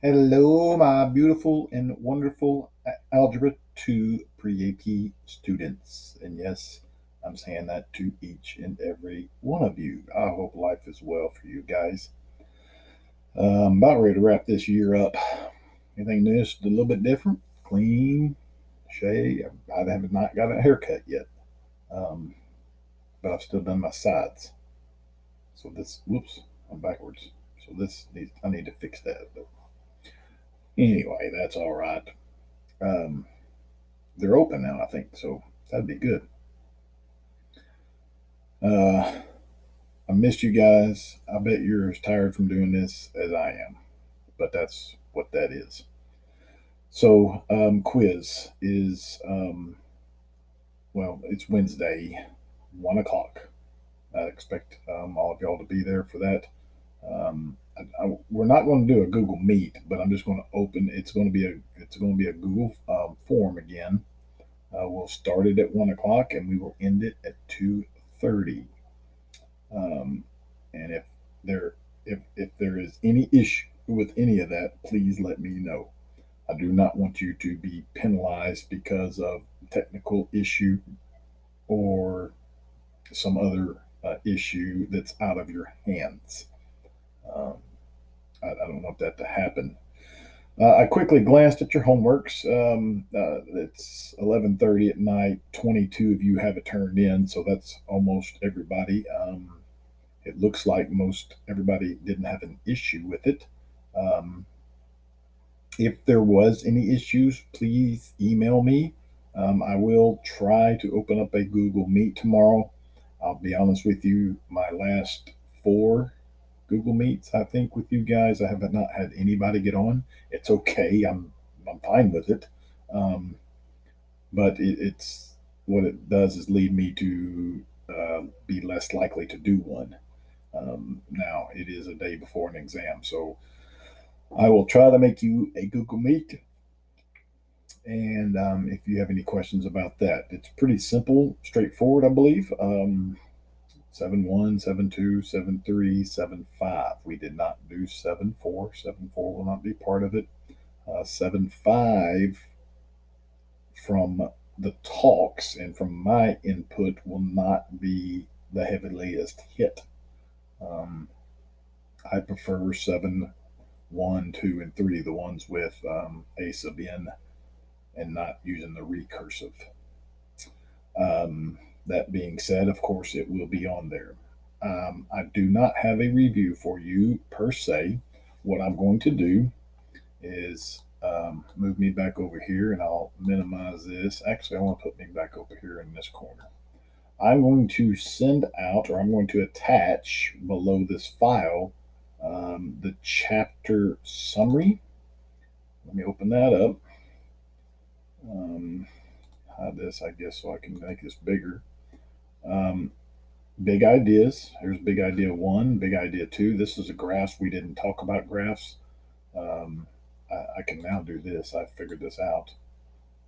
Hello, my beautiful and wonderful Algebra 2 pre-AP students. And yes, I'm saying that to each and every one of you. I hope life is well for you guys. I'm about ready to wrap this year up. Anything new, a little bit different? Clean, shave. I have not got a haircut yet, um, but I've still done my sides. So this, whoops, I'm backwards. So I need to fix that. But anyway, that's all right. Um, they're open now, I think, so that'd be good. Uh, I missed you guys. I bet you're as tired from doing this as I am, but that's what that is. So, quiz is, well, it's Wednesday, 1 o'clock. I expect all of y'all to be there for that. We're not going to do a Google Meet, but I'm just going to open. It's going to be a Google form again. We'll start it at 1 o'clock and we will end it at 2:30. Um, and there if there is any issue with any of that, please let me know. I do not want you to be penalized because of technical issue or some other issue that's out of your hands. Um, I don't want that to happen. I quickly glanced at your homeworks. It's 11:30 at night. 22 of you have it turned in, so that's almost everybody. It looks like most everybody didn't have an issue with it. Um, if there was any issues, please email me. I will try to open up a Google Meet tomorrow. I'll be honest with you, my last four Google Meets, I think, with you guys, I have not had anybody get on. It's okay. I'm fine with it. Um, but it's what it does is lead me to be less likely to do one. Now, it is a day before an exam, so I will try to make you a Google Meet. And if you have any questions about that, it's pretty simple, straightforward, I believe. 7-1, 7-2, 7-3, 7-5. We did not do 7-4. 7-4 will not be part of it. 7-5 from the talks and from my input will not be the heaviest hit. Um, I prefer 7-1, 2, and 3, the ones with a sub n and not using the recursive. Um, that being said, of course, it will be on there. I do not have a review for you per se. What I'm going to do is move me back over here and I'll minimize this. Actually, I want to put me back over here in this corner. I'm going to send out or I'm going to attach below this file the chapter summary. Let me open that up. Hide this, I guess, so I can make this bigger. Um, Big ideas. Here's big idea one, big idea two. This is a graphs. We didn't talk about graphs. I can now do this. I figured this out.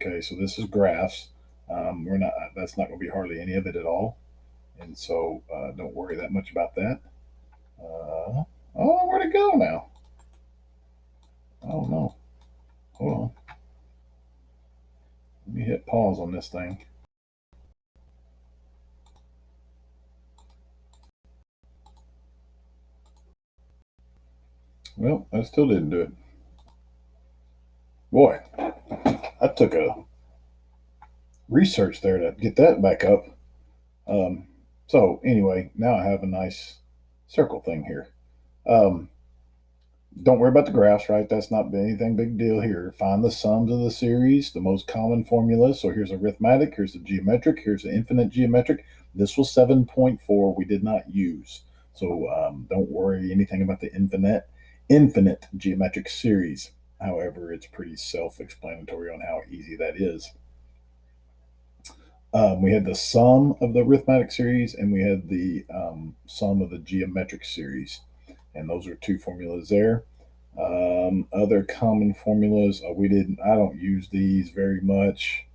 Okay, so this is graphs. We're not. That's not going to be hardly any of it at all, and so don't worry that much about that. Oh, where'd it go now? Oh no. Hold on. Let me hit pause on this thing. Well, I still didn't do it. Boy, I took a research there to get that back up. Um, so anyway, now I have a nice circle thing here. Um, don't worry about the graphs, right? That's not anything big deal here. Find the sums of the series, the most common formula. So here's arithmetic, here's the geometric, here's the infinite geometric. This was 7.4 we did not use. So don't worry anything about the infinite geometric series. However, it's pretty self-explanatory on how easy that is. We had the sum of the arithmetic series and we had the sum of the geometric series. And those are two formulas there. Other common formulas, I don't use these very much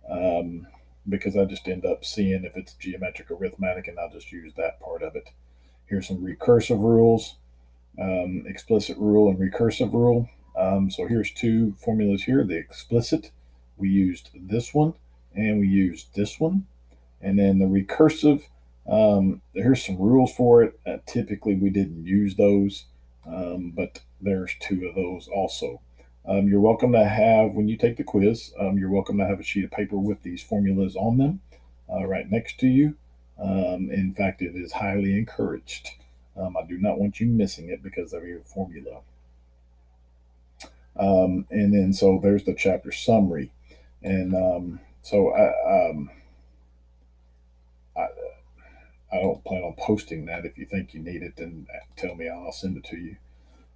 um, because I just end up seeing if it's geometric arithmetic and I'll just use that part of it. Here's some recursive rules, explicit rule and recursive rule. So here's two formulas here. The explicit, we used this one, and we used this one. And then the recursive, here's some rules for it. Typically, we didn't use those, but there's two of those also. You're welcome to have, when you take the quiz, you're welcome to have a sheet of paper with these formulas on them right next to you. In fact, it is highly encouraged. I do not want you missing it because of your formula. And then, so there's the chapter summary. And I, I don't plan on posting that. If you think you need it, then tell me. I'll send it to you.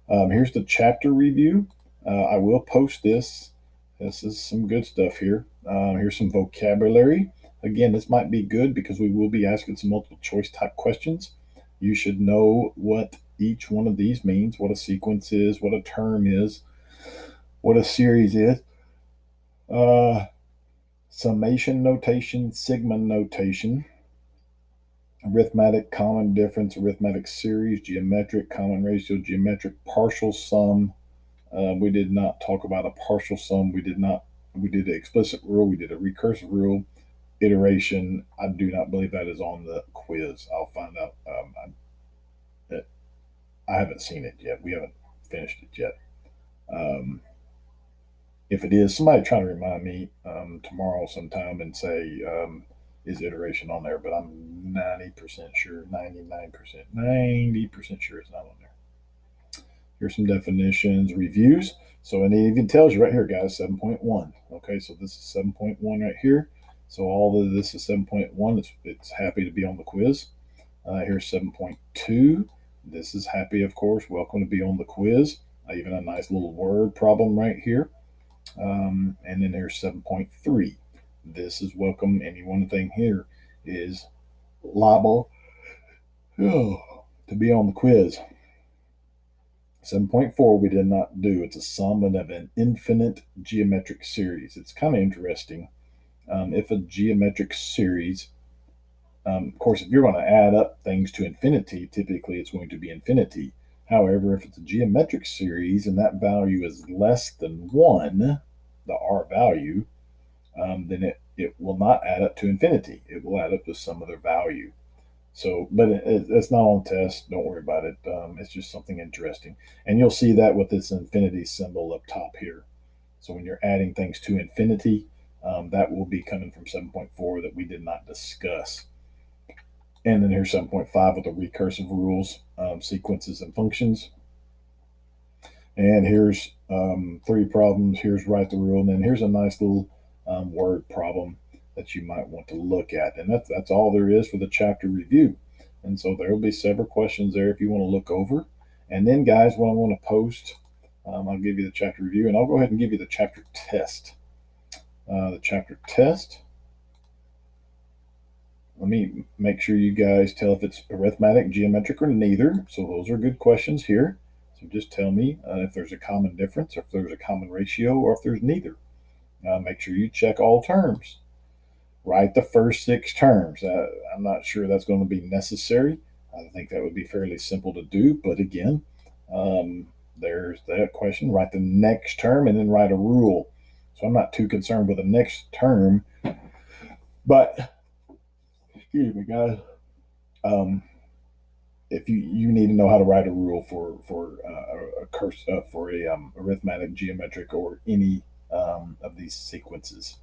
Here's the chapter review. I will post this. This is some good stuff here. Here's some vocabulary. Again, this might be good because we will be asking some multiple choice type questions. You should know what each one of these means, what a sequence is, what a term is, what a series is. Summation notation, sigma notation, arithmetic, common difference, arithmetic series, geometric, common ratio, geometric, partial sum. We did not talk about a partial sum. We did not. We did an explicit rule. We did a recursive rule. Iteration. I do not believe that is on the quiz. I'll find out. I haven't seen it yet. We haven't finished it yet. Um, if it is, somebody try to remind me tomorrow sometime and say, is iteration on there? But I'm 90% sure, 99%, 90% sure it's not on there. Here's some definitions, reviews. So it even tells you right here, guys, 7.1. Okay, so this is 7.1 right here. So all of this is 7.1. It's happy to be on the quiz. Here's 7.2. This is happy, of course. Welcome to be on the quiz. Even a nice little word problem right here. And then here's 7.3. This is welcome. Any one thing here is liable to be on the quiz. 7.4 we did not do. It's a sum of an infinite geometric series. It's kind of interesting. If a geometric series, of course, if you're going to add up things to infinity, typically it's going to be infinity. However, if it's a geometric series and that value is less than 1, the R value, then it will not add up to infinity. It will add up to some other value. So, but it's not on test. Don't worry about it. It's just something interesting. And you'll see that with this infinity symbol up top here. So when you're adding things to infinity, that will be coming from 7.4 that we did not discuss. And then here's 7.5 with the recursive rules, sequences, and functions. And here's 3 problems. Here's write the rule. And then here's a nice little word problem that you might want to look at. And that's all there is for the chapter review. And so there will be several questions there if you want to look over. And then, guys, what I want to post, I'll give you the chapter review, and I'll go ahead and give you the chapter test. The chapter test. Let me make sure you guys tell if it's arithmetic, geometric, or neither. So those are good questions here. So just tell me if there's a common difference, or if there's a common ratio, or if there's neither. Make sure you check all terms. Write the first 6 terms. I'm not sure that's going to be necessary. I think that would be fairly simple to do. But again, there's that question. Write the next term and then write a rule. So I'm not too concerned with the next term. But, excuse me, guys. If you need to know how to write a rule for a arithmetic, geometric, or any of these sequences.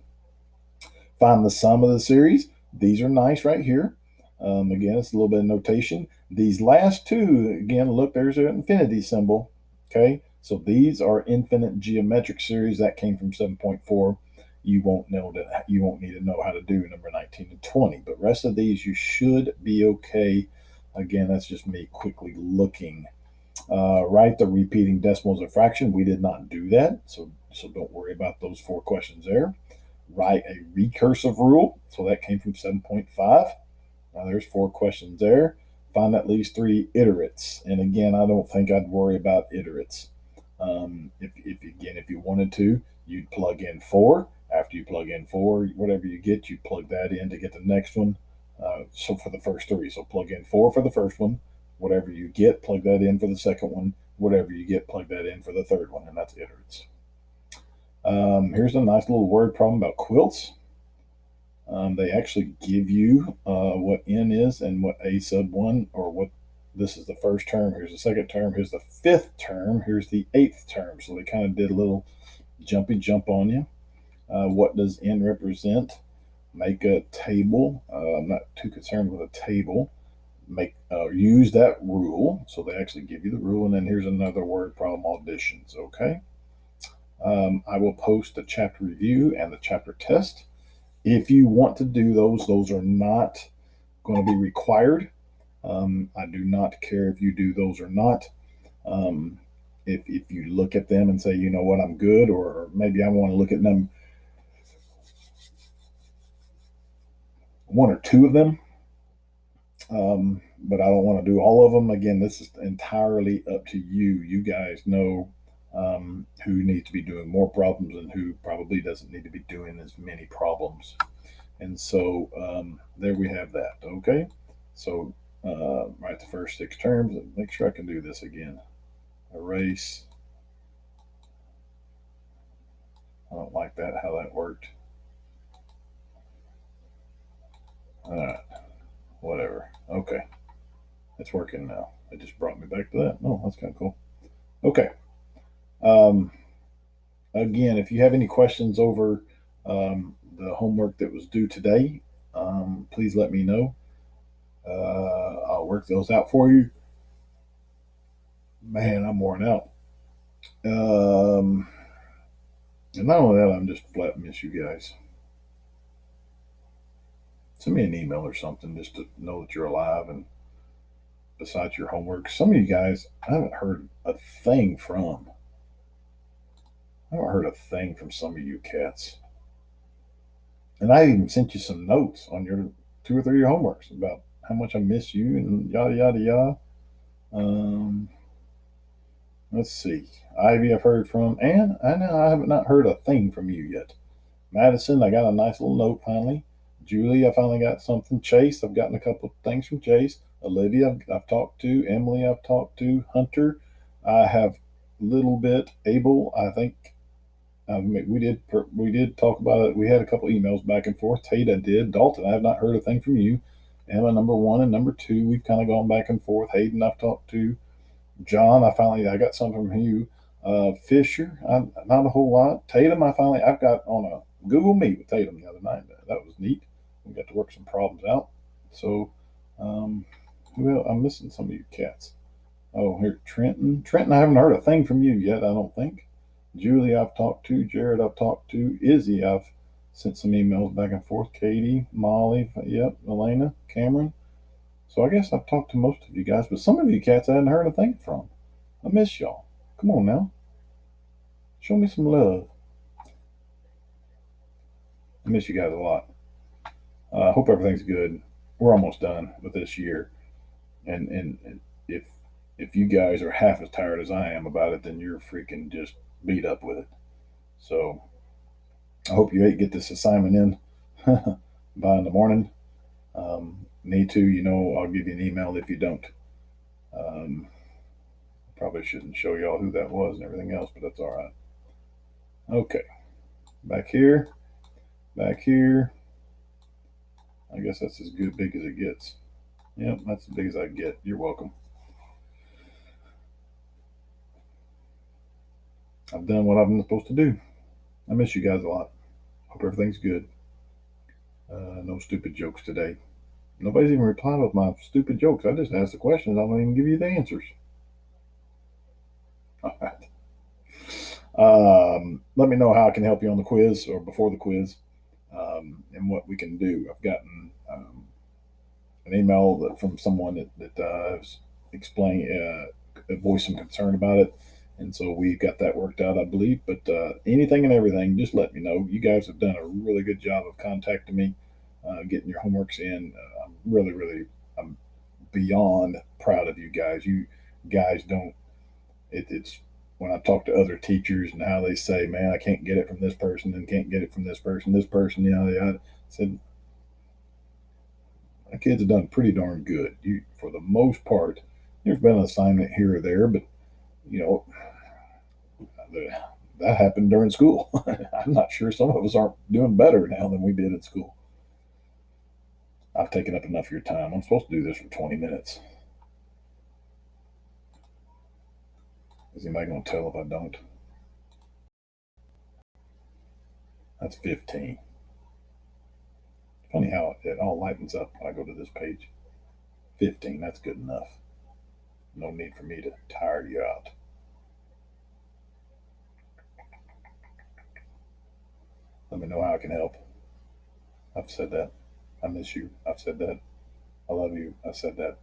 Find the sum of the series. These are nice right here. Again, it's a little bit of notation. These last 2, again, look, there's an infinity symbol. Okay, so these are infinite geometric series. That came from 7.4. You won't need to know how to do number 19 and 20. But rest of these you should be okay. Again, that's just me quickly looking. Write the repeating decimals of fraction. We did not do that, so don't worry about those 4 questions there. Write a recursive rule. So that came from 7.5. Now there's 4 questions there. Find at least 3 iterates. And again, I don't think I'd worry about iterates. If you wanted to, you'd plug in 4. After you plug in 4, whatever you get, you plug that in to get the next one. So for the first 3, so plug in 4 for the first one. Whatever you get, plug that in for the second one. whatever you get, plug that in for the third one, and that's iterates. Here's a nice little word problem about quilts. They actually give you what n is and what a sub 1, or what this is the first term, here's the second term, here's the fifth term, here's the eighth term. So they kind of did a little jumpy jump on you. What does n represent? Make a table. I'm not too concerned with a table. Use that rule. So they actually give you the rule, and then here's another word problem auditions. Okay. I will post the chapter review and the chapter test. If you want to do those are not going to be required. I do not care if you do those or not. Um, if you look at them and say, you know what, I'm good, or maybe I want to look at them, one or two of them, but I don't want to do all of them. Again, this is entirely up to you. You guys know who needs to be doing more problems and who probably doesn't need to be doing as many problems. And so there we have that. Okay. So write the first six terms. Make sure I can do this again. Erase. I don't like that, how that worked. All right. Whatever. Okay. It's working now. It just brought me back to that. Oh, that's kind of cool. Okay. Um, Again, if you have any questions over the homework that was due today, please let me know. I'll work those out for you. Man, I'm worn out. And not only that, I'm just flat miss you guys. Send me an email or something just to know that you're alive. And besides your homework, some of you guys I haven't heard a thing from. I haven't heard a thing from some of you cats. And I even sent you some notes on your two or three of your homeworks about how much I miss you and yada yada yada. Um, let's see. Ivy, I've heard from, and I know I have not heard a thing from you yet. Madison, I got a nice little note finally. Julie, I finally got something. Chase, I've gotten a couple of things from Chase. Olivia, I've talked to. Emily, I've talked to. Hunter, I have a little bit. Abel, I think we did talk about it. We had a couple emails back and forth. Tata did. Dalton, I have not heard a thing from you. Emma, number one, and number two, we've kind of gone back and forth. Hayden, I've talked to. John, I got something from you. Fisher, not a whole lot. Tatum, I've got on a Google Meet with Tatum the other night. That was neat. We got to work some problems out. So, um, well, I'm missing some of you cats. Oh, here, Trenton. Trenton, I haven't heard a thing from you yet, I don't think. Julie, I've talked to. Jared, I've talked to. Izzy, I've sent some emails back and forth. Katie, Molly, yep, Elena, Cameron. So I guess I've talked to most of you guys, but some of you cats I hadn't heard a thing from. I miss y'all. Come on now. Show me some love. I miss you guys a lot. I hope everything's good. We're almost done with this year. And if you guys are half as tired as I am about it, then you're freaking just beat up with it. So I hope you get this assignment in by in the morning. Need to, I'll give you an email if you don't. Um, Probably shouldn't show y'all who that was and everything else, but that's all right. Okay, back here, back here. I guess that's as good big as it gets. Yep, that's as big as I get. You're welcome. I've done what I'm supposed to do. I miss you guys a lot. Hope everything's good. No stupid jokes today. Nobody's even replied with my stupid jokes. I just ask the questions. I don't even give you the answers. All right. Let me know how I can help you on the quiz or before the quiz, and what we can do. I've gotten an email from someone that has explained, voiced some concern about it. And so we've got that worked out, I believe. But anything and everything, just let me know. You guys have done a really good job of contacting me, getting your homeworks in. I'm really, really, I'm beyond proud of you guys. You guys don't. It's when I talk to other teachers and how they say, "Man, I can't get it from this person, and can't get it from this person, yada yada." I said, my kids have done pretty darn good. You, for the most part, there's been an assignment here or there, but You know, that happened during school. I'm not sure some of us aren't doing better now than we did at school. I've taken up enough of your time. I'm supposed to do this for 20 minutes. Is anybody going to tell if I don't? That's 15. Funny how it all lightens up when I go to this page. 15, that's good enough. No need for me to tire you out. Let me know how I can help. I've said that. I miss you. I've said that. I love you. I said that.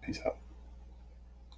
Peace out.